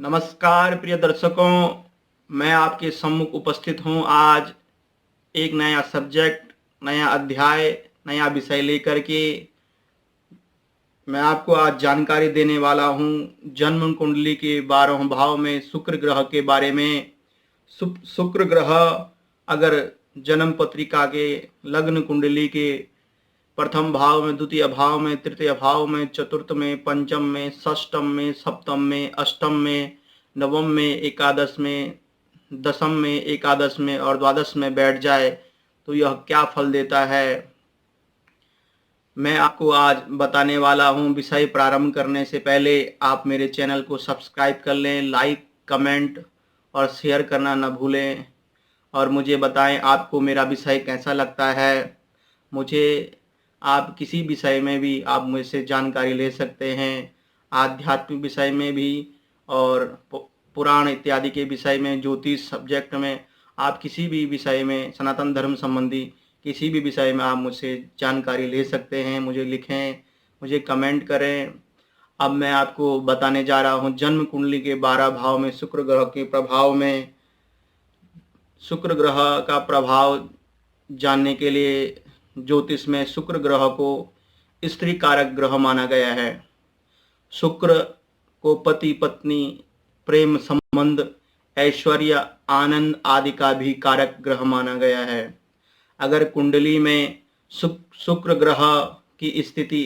नमस्कार प्रिय दर्शकों, मैं आपके सम्मुख उपस्थित हूँ आज एक नया सब्जेक्ट, नया अध्याय, नया विषय लेकर के। मैं आपको आज जानकारी देने वाला हूँ जन्म कुंडली के 12 भाव में शुक्र ग्रह के बारे में। शुक्र ग्रह अगर जन्म पत्रिका के लग्न कुंडली के प्रथम भाव में, द्वितीय भाव में, तृतीय भाव में, चतुर्थ में, पंचम में, षष्टम में, सप्तम में, अष्टम में, नवम में, एकादश में, दशम में, एकादश में और द्वादश में बैठ जाए तो यह क्या फल देता है, मैं आपको आज बताने वाला हूं। विषय प्रारंभ करने से पहले आप मेरे चैनल को सब्सक्राइब कर लें, लाइक, कमेंट और शेयर करना न भूलें और मुझे बताएं आपको मेरा विषय कैसा लगता है। मुझे आप किसी विषय में भी आप मुझसे जानकारी ले सकते हैं, आध्यात्मिक विषय में भी और पुराण इत्यादि के विषय में, ज्योतिष सब्जेक्ट में, आप किसी भी विषय में, सनातन धर्म संबंधी किसी भी विषय में आप मुझसे जानकारी ले सकते हैं। मुझे लिखें, मुझे कमेंट करें। अब मैं आपको बताने जा रहा हूं जन्म कुंडली के 12 भाव में शुक्र ग्रह के प्रभाव में। शुक्र ग्रह का प्रभाव जानने के लिए ज्योतिष में शुक्र ग्रह को स्त्री कारक ग्रह माना गया है। शुक्र को पति पत्नी, प्रेम संबंध, ऐश्वर्य, आनंद आदि का भी कारक ग्रह माना गया है। अगर कुंडली में शुक्र ग्रह की स्थिति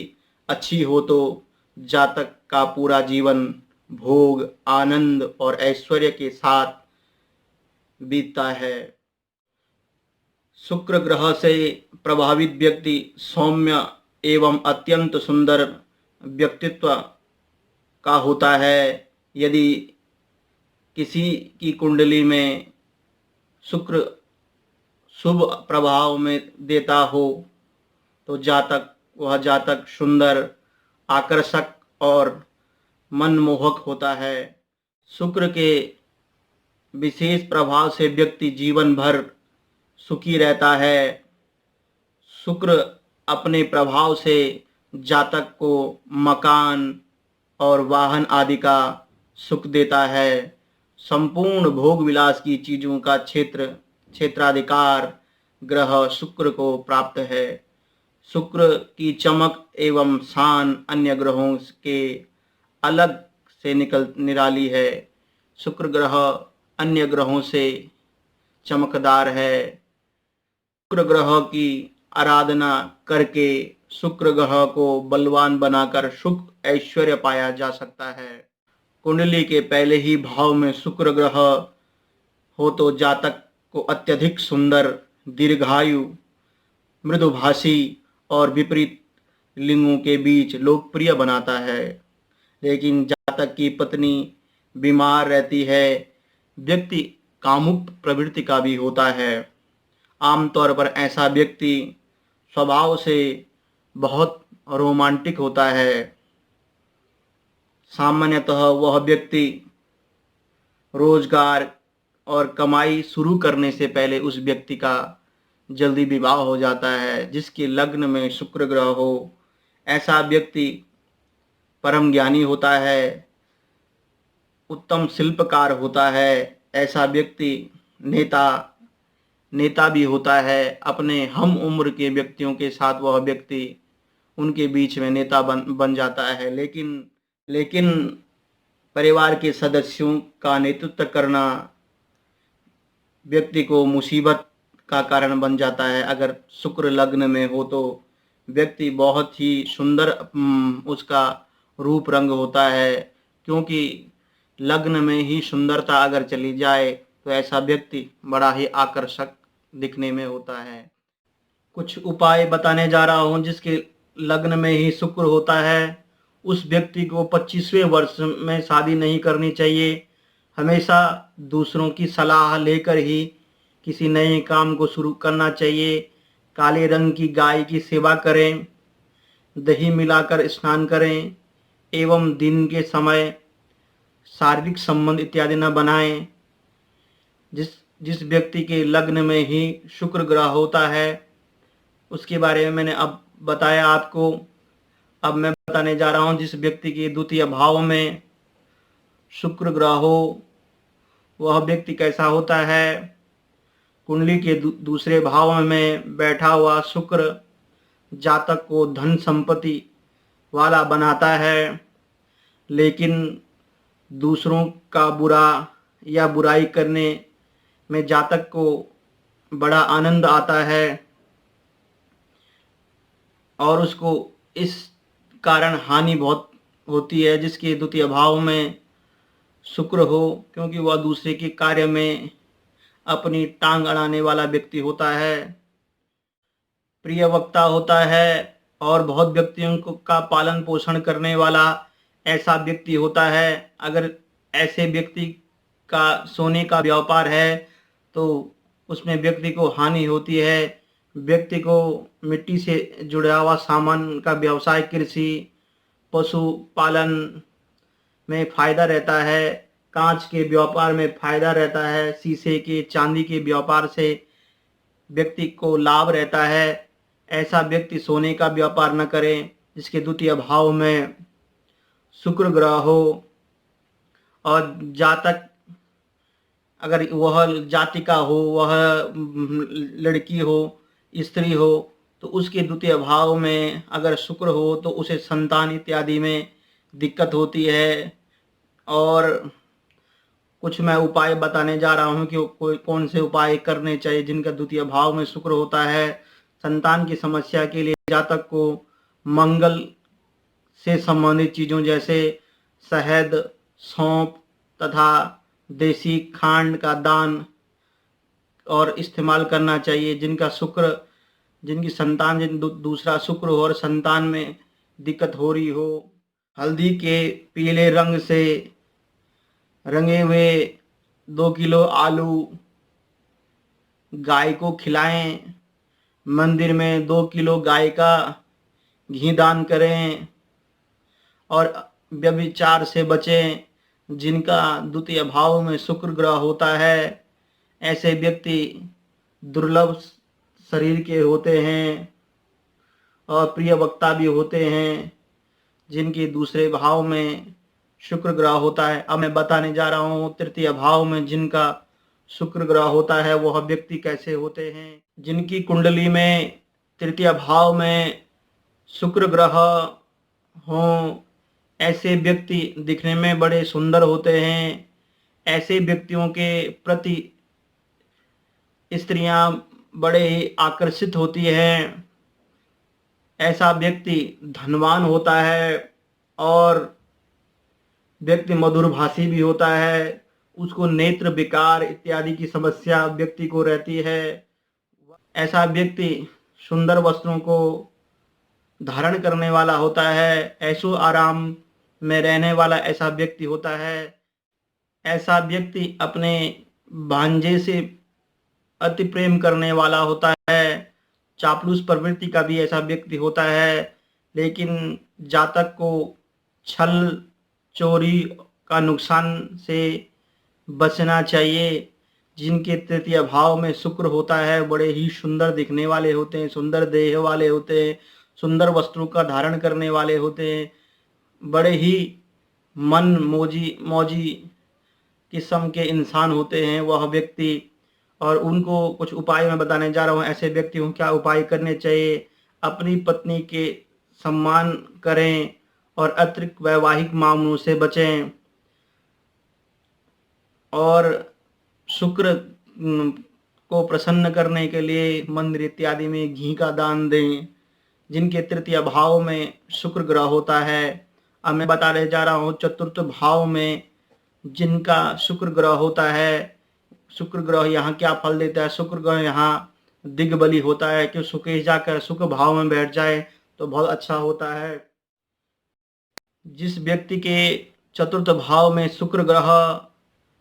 अच्छी हो तो जातक का पूरा जीवन भोग, आनंद और ऐश्वर्य के साथ बीतता है। शुक्र ग्रह से प्रभावित व्यक्ति सौम्य एवं अत्यंत सुंदर व्यक्तित्व का होता है। यदि किसी की कुंडली में शुक्र शुभ प्रभाव में देता हो तो वह जातक सुंदर, आकर्षक और मनमोहक होता है। शुक्र के विशेष प्रभाव से व्यक्ति जीवन भर सुखी रहता है। शुक्र अपने प्रभाव से जातक को मकान और वाहन आदि का सुख देता है। संपूर्ण भोग विलास की चीजों का क्षेत्राधिकार ग्रह शुक्र को प्राप्त है। शुक्र की चमक एवं शान अन्य ग्रहों के अलग से निराली है। शुक्र ग्रह अन्य ग्रहों से चमकदार है। शुक्र ग्रह की आराधना करके शुक्र ग्रह को बलवान बनाकर सुख ऐश्वर्य पाया जा सकता है। कुंडली के पहले ही भाव में शुक्र ग्रह हो तो जातक को अत्यधिक सुंदर, दीर्घायु, मृदुभाषी और विपरीत लिंगों के बीच लोकप्रिय बनाता है। लेकिन जातक की पत्नी बीमार रहती है। व्यक्ति कामुक प्रवृत्ति का भी होता है। आमतौर पर ऐसा व्यक्ति स्वभाव से बहुत रोमांटिक होता है। सामान्यतः वह व्यक्ति रोजगार और कमाई शुरू करने से पहले उस व्यक्ति का जल्दी विवाह हो जाता है। जिसके लग्न में शुक्र ग्रह हो, ऐसा व्यक्ति परम ज्ञानी होता है, उत्तम शिल्पकार होता है। ऐसा व्यक्ति नेता भी होता है। अपने हम उम्र के व्यक्तियों के साथ वह व्यक्ति उनके बीच में नेता बन जाता है। लेकिन परिवार के सदस्यों का नेतृत्व करना व्यक्ति को मुसीबत का कारण बन जाता है। अगर शुक्र लग्न में हो तो व्यक्ति बहुत ही सुंदर उसका रूप रंग होता है, क्योंकि लग्न में ही सुंदरता अगर चली जाए तो ऐसा व्यक्ति बड़ा ही आकर्षक दिखने में होता है। कुछ उपाय बताने जा रहा हूँ। जिसके लग्न में ही शुक्र होता है उस व्यक्ति को 25वें वर्ष में शादी नहीं करनी चाहिए। हमेशा दूसरों की सलाह लेकर ही किसी नए काम को शुरू करना चाहिए। काले रंग की गाय की सेवा करें, दही मिलाकर स्नान करें एवं दिन के समय शारीरिक संबंध इत्यादि न बनाएं। जिस व्यक्ति के लग्न में ही शुक्र ग्रह होता है उसके बारे में मैंने अब बताया आपको। अब मैं बताने जा रहा हूँ जिस व्यक्ति के द्वितीय भाव में शुक्र ग्रह हो, वह व्यक्ति कैसा होता है। कुंडली के दूसरे भाव में बैठा हुआ शुक्र जातक को धन संपत्ति वाला बनाता है, लेकिन दूसरों का बुरा या बुराई करने में जातक को बड़ा आनंद आता है और उसको इस कारण हानि बहुत होती है, जिसके द्वितीय भाव में शुक्र हो, क्योंकि वह दूसरे के कार्य में अपनी टांग अड़ाने वाला व्यक्ति होता है, प्रिय वक्ता होता है और बहुत व्यक्तियों का पालन पोषण करने वाला ऐसा व्यक्ति होता है। अगर ऐसे व्यक्ति का सोने का व्यापार है तो उसमें व्यक्ति को हानि होती है। व्यक्ति को मिट्टी से जुड़ा हुआ सामान का व्यवसाय, कृषि, पशुपालन में फायदा रहता है, कांच के व्यापार में फायदा रहता है, शीशे के, चांदी के व्यापार से व्यक्ति को लाभ रहता है। ऐसा व्यक्ति सोने का व्यापार न करें जिसके द्वितीय भाव में शुक्र ग्रह हो। और जातक अगर वह जातिका हो, वह लड़की हो, स्त्री हो, तो उसके द्वितीय भाव में अगर शुक्र हो तो उसे संतान इत्यादि में दिक्कत होती है। और कुछ मैं उपाय बताने जा रहा हूँ कि कोई कौन से उपाय करने चाहिए जिनका द्वितीय भाव में शुक्र होता है। संतान की समस्या के लिए जातक को मंगल से संबंधित चीज़ों जैसे शहद, सौंफ तथा देसी खांड का दान और इस्तेमाल करना चाहिए। जिनकी संतान दूसरा शुक्र हो और संतान में दिक्कत हो रही हो, हल्दी के पीले रंग से रंगे हुए 2 किलो आलू गाय को खिलाएं। मंदिर में 2 किलो गाय का घी दान करें और व्यभिचार से बचें। जिनका द्वितीय भाव में शुक्र ग्रह होता है, ऐसे व्यक्ति दुर्लभ शरीर के होते हैं और प्रिय वक्ता भी होते हैं जिनके दूसरे भाव में शुक्र ग्रह होता है। अब मैं बताने जा रहा हूँ तृतीय भाव में जिनका शुक्र ग्रह होता है वह व्यक्ति कैसे होते हैं। जिनकी कुंडली में तृतीय भाव में शुक्र ग्रह हों, ऐसे व्यक्ति दिखने में बड़े सुंदर होते हैं। ऐसे व्यक्तियों के प्रति स्त्रियां बड़े ही आकर्षित होती हैं। ऐसा व्यक्ति धनवान होता है और व्यक्ति मधुरभाषी भी होता है। उसको नेत्र विकार इत्यादि की समस्या व्यक्ति को रहती है। ऐसा व्यक्ति सुंदर वस्त्रों को धारण करने वाला होता है, ऐशो आराम में रहने वाला ऐसा व्यक्ति होता है। ऐसा व्यक्ति अपने भांजे से अति प्रेम करने वाला होता है। चापलूस प्रवृत्ति का भी ऐसा व्यक्ति होता है। लेकिन जातक को छल चोरी का नुकसान से बचना चाहिए। जिनके तृतीय भाव में शुक्र होता है बड़े ही सुंदर दिखने वाले होते हैं, सुंदर देह वाले होते हैं, सुंदर वस्त्रों का धारण करने वाले होते हैं, बड़े ही मन मौजी किस्म के इंसान होते हैं वह व्यक्ति। और उनको कुछ उपाय मैं बताने जा रहा हूँ। ऐसे व्यक्ति को क्या उपाय करने चाहिए। अपनी पत्नी के सम्मान करें और अतिरिक्त वैवाहिक मामलों से बचें और शुक्र को प्रसन्न करने के लिए मंदिर इत्यादि में घी का दान दें। जिनके तृतीय भाव में शुक्र ग्रह होता है। अब मैं बताने जा रहा हूँ चतुर्थ भाव में जिनका शुक्र ग्रह होता है। शुक्र ग्रह यहाँ क्या फल देता है। शुक्र ग्रह यहाँ दिग्बली होता है कि सुकेश जाकर शुक्र भाव में बैठ जाए तो बहुत अच्छा होता है। जिस व्यक्ति के चतुर्थ भाव में शुक्र ग्रह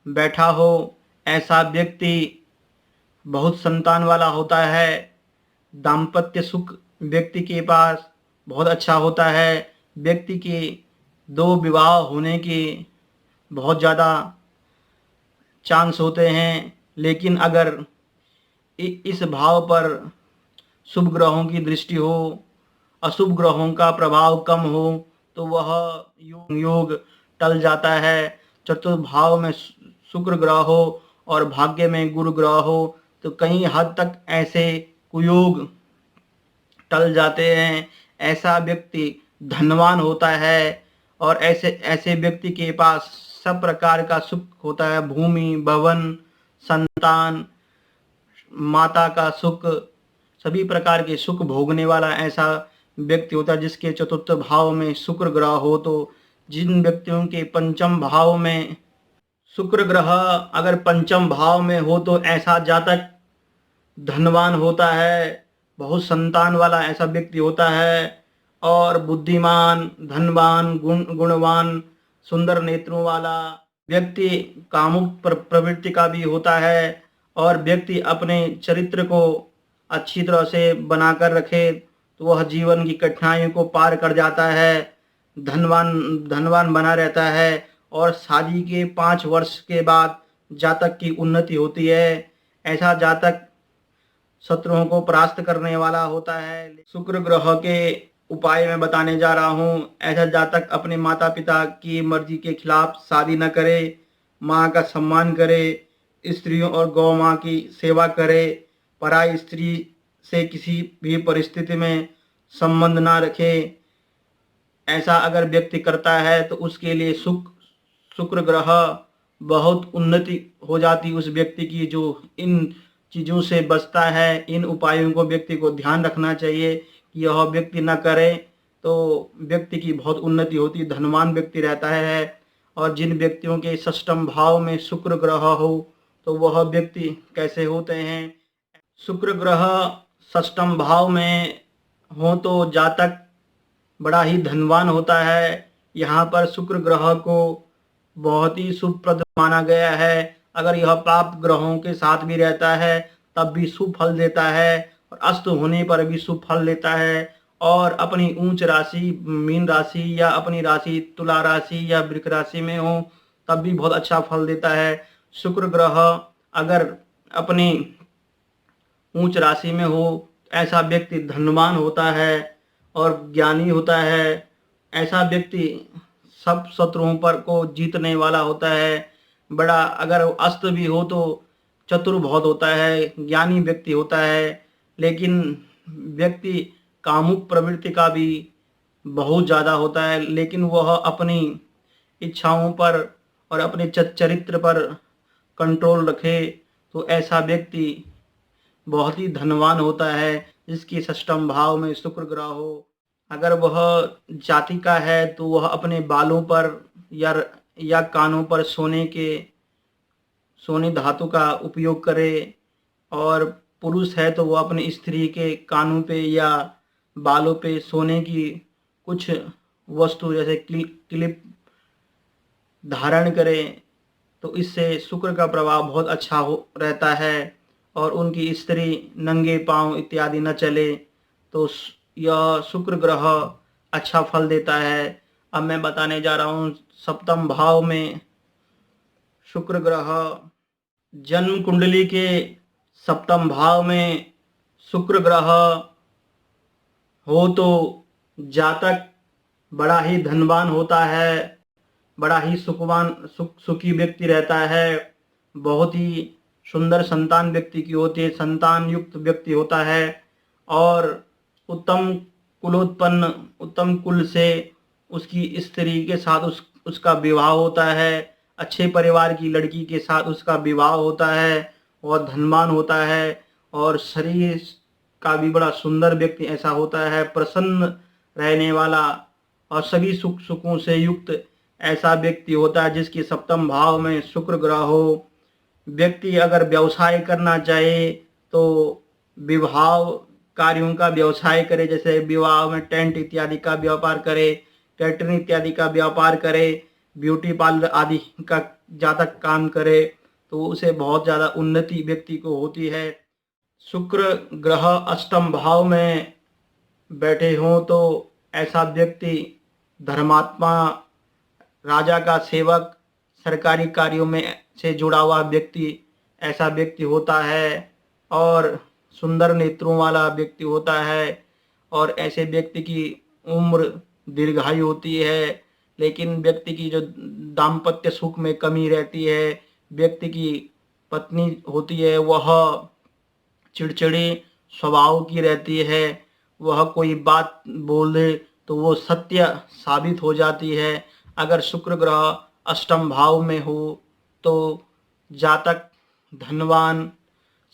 बैठा हो, ऐसा व्यक्ति बहुत संतान वाला होता है। दाम्पत्य सुख व्यक्ति के पास बहुत अच्छा होता है। व्यक्ति के 2 विवाह होने के बहुत ज़्यादा चांस होते हैं। लेकिन अगर इस भाव पर शुभ ग्रहों की दृष्टि हो, अशुभ ग्रहों का प्रभाव कम हो तो वह योग टल जाता है। चतुर्थ भाव में शुक्र ग्रह हो और भाग्य में गुरु ग्रह हो तो कई हद तक ऐसे कुयोग टल जाते हैं। ऐसा व्यक्ति धनवान होता है और ऐसे ऐसे व्यक्ति के पास सब प्रकार का सुख होता है, भूमि, भवन, संतान, माता का सुख, सभी प्रकार के सुख भोगने वाला ऐसा व्यक्ति होता है जिसके चतुर्थ भाव में शुक्र ग्रह हो। तो जिन व्यक्तियों के पंचम भाव में शुक्र ग्रह अगर पंचम भाव में हो तो ऐसा जातक धनवान होता है, बहुत संतान वाला ऐसा व्यक्ति होता है और बुद्धिमान, धनवान, गुणवान, सुंदर नेत्रों वाला व्यक्ति कामुक प्रवृत्ति का भी होता है और व्यक्ति अपने चरित्र को अच्छी तरह से बनाकर रखे तो वह जीवन की कठिनाइयों को पार कर जाता है, धनवान बना रहता है और शादी के 5 वर्ष के बाद जातक की उन्नति होती है। ऐसा जातक शत्रुओं को परास्त करने वाला होता है। शुक्र ग्रह के उपाय मैं बताने जा रहा हूँ। ऐसा जातक अपने माता पिता की मर्जी के खिलाफ शादी न करे, माँ का सम्मान करे, स्त्रियों और गौ माँ की सेवा करे, पराई स्त्री से किसी भी परिस्थिति में संबंध ना रखे। ऐसा अगर व्यक्ति करता है तो उसके लिए शुक्र ग्रह बहुत उन्नति हो जाती उस व्यक्ति की। जो इन चीज़ों से बचता है, इन उपायों को व्यक्ति को ध्यान रखना चाहिए कि यह व्यक्ति न करे तो व्यक्ति की बहुत उन्नति होती, धनवान व्यक्ति रहता है। और जिन व्यक्तियों के षष्ठम भाव में शुक्र ग्रह हो तो वह व्यक्ति कैसे होते हैं। शुक्र ग्रह षष्ठम भाव में हो तो जातक बड़ा ही धनवान होता है। यहाँ पर शुक्र ग्रह को बहुत ही शुभप्रद माना गया है। अगर यह पाप ग्रहों के साथ भी रहता है तब भी शुभ फल देता है और अस्त होने पर भी शुभ फल देता है। और अपनी उच्च राशि मीन राशि या अपनी राशि तुला राशि या वृक राशि में हो तब भी बहुत अच्छा फल देता है। शुक्र ग्रह अगर अपनी उच्च राशि में हो ऐसा व्यक्ति धनवान होता है और ज्ञानी होता है। ऐसा व्यक्ति सब शत्रुओं पर को जीतने वाला होता है। बड़ा अगर अस्त भी हो तो चतुर बहुत होता है, ज्ञानी व्यक्ति होता है। लेकिन व्यक्ति कामुक प्रवृत्ति का भी बहुत ज़्यादा होता है, लेकिन वह अपनी इच्छाओं पर और अपने चरित्र पर कंट्रोल रखे तो ऐसा व्यक्ति बहुत ही धनवान होता है जिसकी षष्ठम भाव में शुक्र ग्रह हो। अगर वह जाति का है तो वह अपने बालों पर या कानों पर सोने धातु का उपयोग करे और पुरुष है तो वह अपनी स्त्री के कानों पे या बालों पे सोने की कुछ वस्तु जैसे क्लिप धारण करे तो इससे शुक्र का प्रभाव बहुत अच्छा रहता है और उनकी स्त्री नंगे पांव इत्यादि न चले तो यह शुक्र ग्रह अच्छा फल देता है। अब मैं बताने जा रहा हूँ सप्तम भाव में शुक्र ग्रह जन्म कुंडली के सप्तम भाव में शुक्र ग्रह हो तो जातक बड़ा ही धनवान होता है, बड़ा ही सुखी व्यक्ति रहता है, बहुत ही सुंदर संतान व्यक्ति की होती है, संतान युक्त व्यक्ति होता है और उत्तम उत्तम कुल से उसकी स्त्री के साथ उसका विवाह होता है, अच्छे परिवार की लड़की के साथ उसका विवाह होता है और धनवान होता है और शरीर का भी बड़ा सुंदर व्यक्ति ऐसा होता है, प्रसन्न रहने वाला और सभी सुखों से युक्त ऐसा व्यक्ति होता है जिसकी सप्तम भाव में शुक्र ग्रह हो। व्यक्ति अगर व्यवसाय करना चाहे तो विवाह कार्यों का व्यवसाय करे, जैसे विवाह में टेंट इत्यादि का व्यापार करे, कैटरिंग इत्यादि का व्यापार करे, ब्यूटी पार्लर आदि का जातक काम करे तो उसे बहुत ज़्यादा उन्नति व्यक्ति को होती है। शुक्र ग्रह अष्टम भाव में बैठे हों तो ऐसा व्यक्ति धर्मात्मा, राजा का सेवक, सरकारी कार्यों में से जुड़ा हुआ व्यक्ति ऐसा व्यक्ति होता है और सुंदर नेत्रों वाला व्यक्ति होता है और ऐसे व्यक्ति की उम्र दीर्घायु होती है। लेकिन व्यक्ति की जो दाम्पत्य सुख में कमी रहती है, व्यक्ति की पत्नी होती है वह चिड़चिड़ी स्वभाव की रहती है, वह कोई बात बोल दे तो वो सत्य साबित हो जाती है। अगर शुक्र ग्रह अष्टम भाव में हो तो जातक धनवान,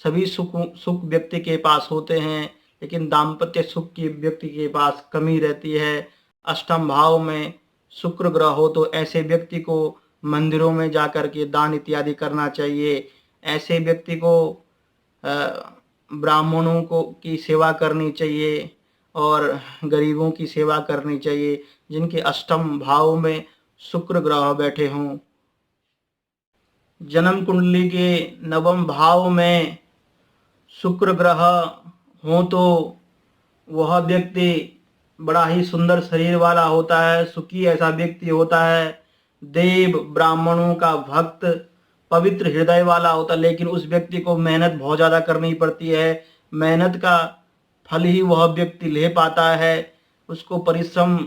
सभी सुख व्यक्ति के पास होते हैं, लेकिन दाम्पत्य सुख की व्यक्ति के पास कमी रहती है। अष्टम भाव में शुक्र ग्रह हो तो ऐसे व्यक्ति को मंदिरों में जाकर के दान इत्यादि करना चाहिए। ऐसे व्यक्ति को ब्राह्मणों को की सेवा करनी चाहिए और गरीबों की सेवा करनी चाहिए जिनके अष्टम भाव में शुक्र ग्रह बैठे हों। जन्म कुंडली के नवम भाव में शुक्र ग्रह हो तो वह व्यक्ति बड़ा ही सुंदर शरीर वाला होता है, सुखी ऐसा व्यक्ति होता है, देव ब्राह्मणों का भक्त, पवित्र हृदय वाला होता है। लेकिन उस व्यक्ति को मेहनत बहुत ज़्यादा करनी पड़ती है, मेहनत का फल ही वह व्यक्ति ले पाता है। उसको परिश्रम,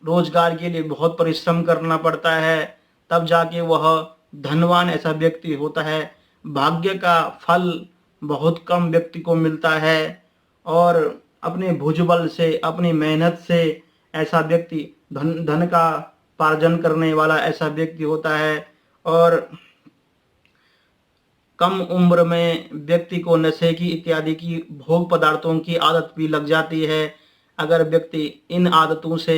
रोजगार के लिए बहुत परिश्रम करना पड़ता है, तब जाके वह धनवान ऐसा व्यक्ति होता है। भाग्य का फल बहुत कम व्यक्ति को मिलता है और अपने भुजबल से, अपनी मेहनत से ऐसा व्यक्ति धन का पार्जन करने वाला ऐसा व्यक्ति होता है। और कम उम्र में व्यक्ति को नशे की इत्यादि की भोग पदार्थों की आदत भी लग जाती है। अगर व्यक्ति इन आदतों से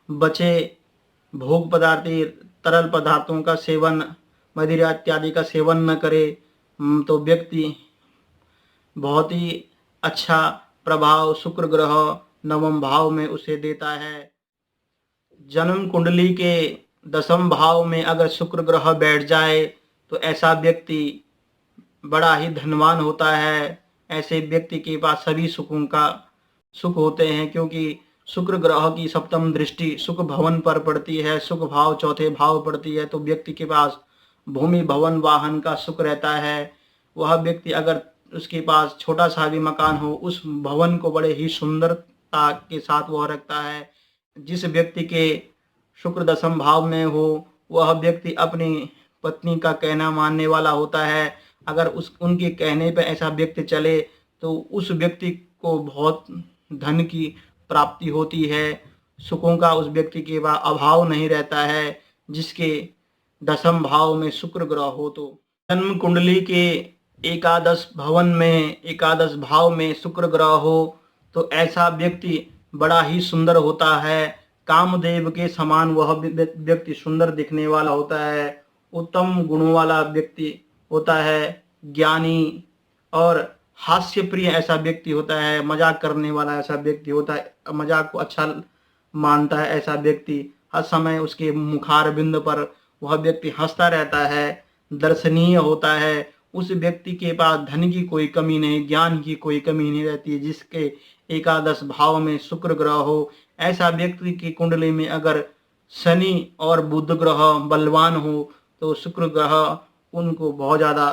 बचे, भोग पदार्थ, तरल पदार्थों का सेवन, मदिरा इत्यादि का सेवन न करे, तो व्यक्ति बहुत ही अच्छा प्रभाव शुक्र ग्रह नवम भाव में उसे देता है। जन्म कुंडली के दसम भाव में अगर शुक्र ग्रह बैठ जाए तो ऐसा व्यक्ति बड़ा ही धनवान होता है। ऐसे व्यक्ति के पास सभी सुखों का सुख होते हैं, क्योंकि शुक्र ग्रह की सप्तम दृष्टि सुख भवन पर पड़ती है, सुख भाव चौथे भाव पड़ती है, तो व्यक्ति के पास भूमि भवन वाहन का सुख रहता है। वह व्यक्ति अगर उसके पास छोटा सा भी मकान हो, उस भवन को बड़े ही सुंदरता के साथ वह रखता है। जिस व्यक्ति के शुक्र दसम भाव में हो वह व्यक्ति अपनी पत्नी का कहना मानने वाला होता है। अगर उनके कहने पर ऐसा व्यक्ति चले तो उस व्यक्ति को बहुत धन की प्राप्ति होती है, सुखों का उस व्यक्ति के पास अभाव नहीं रहता है, जिसके दसम भाव में शुक्र ग्रह हो। तो जन्म कुंडली के एकादश भाव में शुक्र ग्रह हो तो ऐसा व्यक्ति बड़ा ही सुंदर होता है, कामदेव के समान वह व्यक्ति सुंदर दिखने वाला होता है, उत्तम गुणों वाला व्यक्ति होता है, ज्ञानी और हास्य प्रिय ऐसा व्यक्ति होता है, मजाक करने वाला ऐसा व्यक्ति होता है, मजाक को अच्छा मानता है ऐसा व्यक्ति, हर समय उसके मुखार बिंद पर वह व्यक्ति हंसता रहता है, दर्शनीय होता है। उस व्यक्ति के पास धन की कोई कमी नहीं, ज्ञान की कोई कमी नहीं रहती, जिसके एकादश भाव में शुक्र ग्रह हो। ऐसा व्यक्ति की कुंडली में अगर शनि और बुध ग्रह बलवान हो तो शुक्र ग्रह उनको बहुत ज़्यादा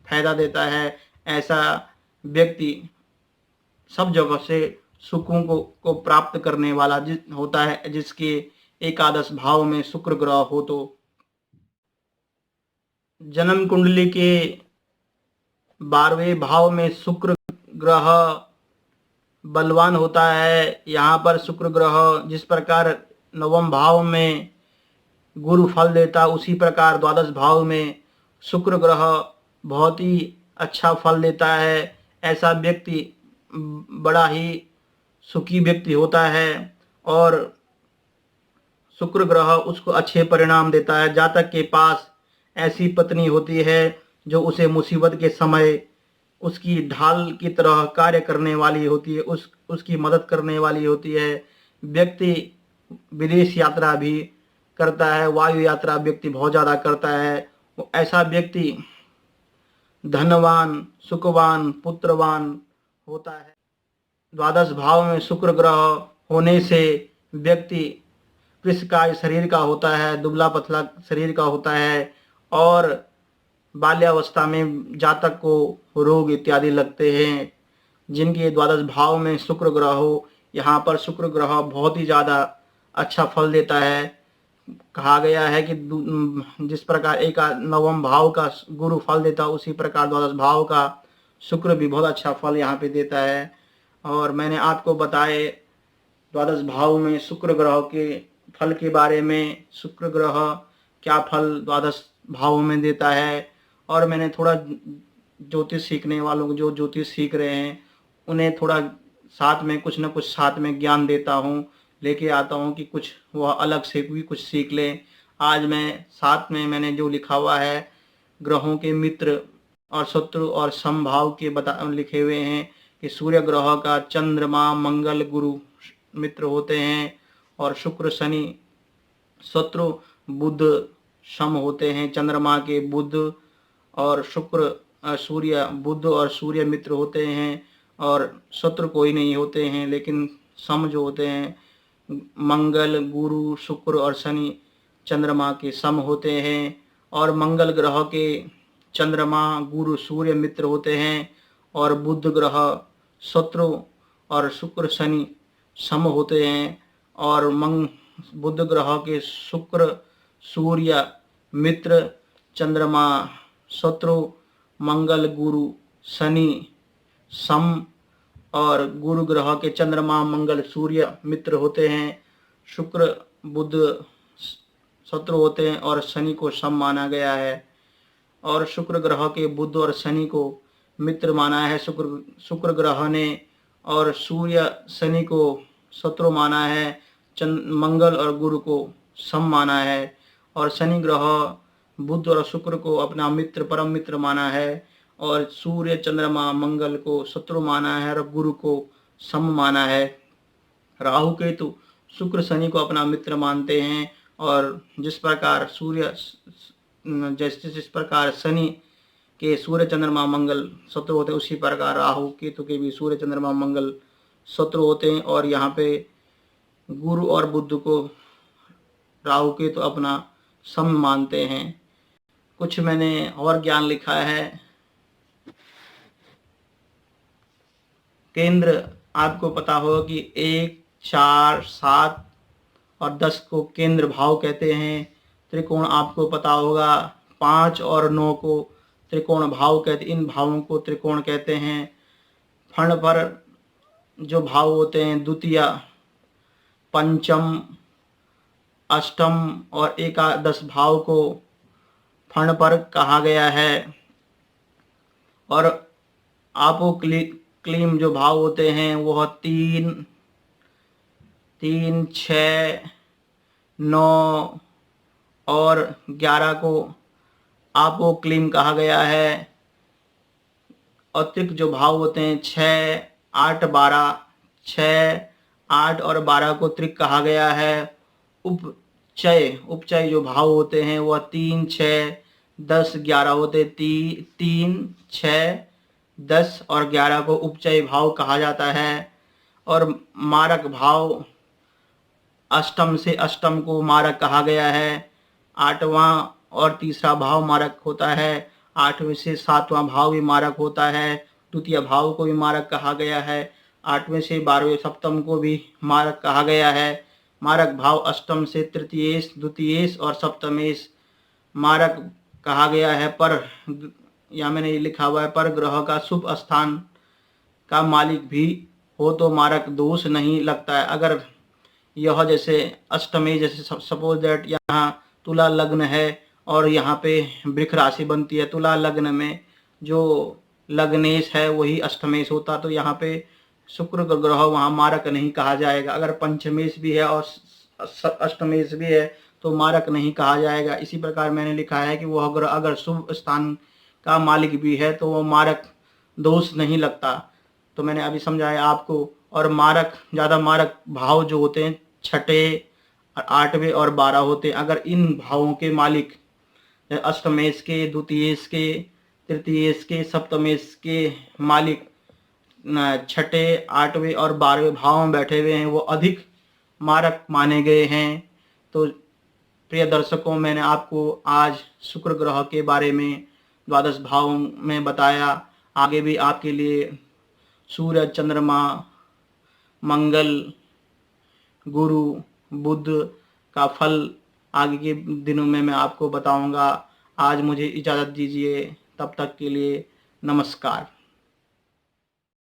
फायदा देता है। ऐसा व्यक्ति सब जगह से सुखों को प्राप्त करने वाला होता है, जिसके एकादश भाव में शुक्र ग्रह हो। तो जन्म कुंडली के 12वें भाव में शुक्र ग्रह बलवान होता है। यहाँ पर शुक्र ग्रह जिस प्रकार नवम भाव में गुरु फल देता, उसी प्रकार द्वादश भाव में शुक्र ग्रह बहुत ही अच्छा फल देता है। ऐसा व्यक्ति बड़ा ही सुखी व्यक्ति होता है और शुक्र ग्रह उसको अच्छे परिणाम देता है। जातक के पास ऐसी पत्नी होती है जो उसे मुसीबत के समय उसकी ढाल की तरह कार्य करने वाली होती है, उसकी मदद करने वाली होती है। व्यक्ति विदेश यात्रा भी करता है, वायु यात्रा व्यक्ति बहुत ज़्यादा करता है। ऐसा व्यक्ति धनवान, सुखवान, पुत्रवान होता है। द्वादश भाव में शुक्र ग्रह होने से व्यक्ति कृशकाय शरीर का होता है, दुबला पतला शरीर का होता है और बाल्यावस्था में जातक को रोग इत्यादि लगते हैं। जिनके द्वादश भाव में शुक्र ग्रह हो, यहाँ पर शुक्र ग्रह बहुत ही ज़्यादा अच्छा फल देता है। कहा गया है कि जिस प्रकार एक नवम भाव का गुरु फल देता है, उसी प्रकार द्वादश भाव का शुक्र भी बहुत अच्छा फल यहाँ पे देता है। और मैंने आपको बताए द्वादश भाव में शुक्र ग्रह के फल के बारे में, शुक्र ग्रह क्या फल द्वादश भाव में देता है। और मैंने थोड़ा ज्योतिष सीखने वालों को, जो ज्योतिष सीख रहे हैं, उन्हें थोड़ा साथ में कुछ न कुछ साथ में ज्ञान देता हूँ, लेके आता हूँ कि कुछ वह अलग से भी कुछ सीख लें। आज मैं साथ में मैंने जो लिखा हुआ है ग्रहों के मित्र और शत्रु और समभाव के लिखे हुए हैं कि सूर्य ग्रह का चंद्रमा मंगल गुरु मित्र होते हैं, और शुक्र शनि शत्रु बुध सम होते हैं। चंद्रमा के बुध और शुक्र सूर्य, बुध और सूर्य मित्र होते हैं, और शत्रु कोई नहीं होते हैं, लेकिन सम जो होते हैं मंगल गुरु शुक्र और शनि चंद्रमा के सम होते हैं। और मंगल ग्रह के चंद्रमा गुरु सूर्य मित्र होते हैं, और बुध ग्रह शत्रु और शुक्र शनि सम होते हैं। और बुध ग्रह के शुक्र सूर्य मित्र, चंद्रमा शत्रु, मंगल गुरु शनि सम, और गुरु ग्रह के चंद्रमा मंगल सूर्य मित्र होते हैं, शुक्र बुध शत्रु होते हैं, और शनि को सम माना गया है। और शुक्र ग्रह के बुध और शनि को मित्र माना है शुक्र ग्रह ने, और सूर्य शनि को शत्रु माना है, मंगल और गुरु को सम माना है, और शनि ग्रह बुध और शुक्र को अपना मित्र परम मित्र माना है, और सूर्य चंद्रमा मंगल को शत्रु माना है, और गुरु को सम माना है। राहु केतु शुक्र शनि को अपना मित्र मानते हैं, और जिस प्रकार जिस प्रकार शनि के सूर्य चंद्रमा मंगल शत्रु होते हैं, उसी प्रकार राहु केतु के भी सूर्य चंद्रमा मंगल शत्रु होते हैं। और यहाँ पे गुरु और बुध को राहु केतु अपना सम मानते हैं। कुछ मैंने और ज्ञान लिखा है। केंद्र आपको पता होगा कि 1, 4, 7 और 10 को केंद्र भाव कहते हैं। त्रिकोण आपको पता होगा, 5 और 9 को त्रिकोण भाव कहते हैं। इन भावों को त्रिकोण कहते हैं। फण पर जो भाव होते हैं, द्वितीय, पंचम, अष्टम और एकादश भाव को फण पर कहा गया है। और आपो क्लीम जो भाव होते हैं वह 3, 6, 9 और 11 को आपो क्लीम कहा गया है। अतिरिक्त जो भाव होते हैं 6, 8, 12, 6, 8 और 12 को त्रिक कहा गया है। उपचय जो भाव होते हैं वह 3, 6, 10, 11 होते। 3, 6, 10 और 11 को उपचय भाव कहा जाता है। और मारक भाव, अष्टम से अष्टम को मारक कहा गया है। 8वां और तीसरा भाव मारक होता है। 8वें से 7वां भाव भी मारक होता है। द्वितीय भाव को भी मारक कहा गया है। 8वें से 12वें सप्तम को भी मारक कहा गया है। मारक भाव अष्टम से तृतीयेश, द्वितीयेश और सप्तमेश मारक कहा गया है। पर या मैंने लिखा हुआ है, पर ग्रह का शुभ स्थान का मालिक भी हो तो मारक दोष नहीं लगता है। अगर यह जैसे अष्टमी, जैसे सपोज दैट यहाँ तुला लग्न है और यहाँ पे वृक्ष राशि बनती है, तुला लग्न में जो लग्नेश है वही अष्टमेश होता, तो यहाँ पे शुक्र ग्रह वहाँ मारक नहीं कहा जाएगा। अगर पंचमेश भी है और अष्टमेश भी है तो मारक नहीं कहा जाएगा। इसी प्रकार मैंने लिखा है कि वह ग्रह अगर शुभ स्थान का मालिक भी है तो वह मारक दोष नहीं लगता। तो मैंने अभी समझाया आपको। और मारक, ज़्यादा मारक भाव जो होते हैं 6, 8वें और 12 होते हैं। अगर इन भावों के मालिक अष्टमेश के, द्वितीयेश के, तृतीयेश के, सप्तमेश के मालिक 6, 8वें और 12वें भाव में बैठे हुए हैं, वो अधिक मारक माने गए हैं। तो प्रिय दर्शकों, मैंने आपको आज शुक्र ग्रह के बारे में द्वादश भाव में बताया। आगे भी आपके लिए सूर्य, चंद्रमा, मंगल, गुरु, बुध का फल आगे के दिनों में मैं आपको बताऊंगा। आज मुझे इजाज़त दीजिए, तब तक के लिए नमस्कार।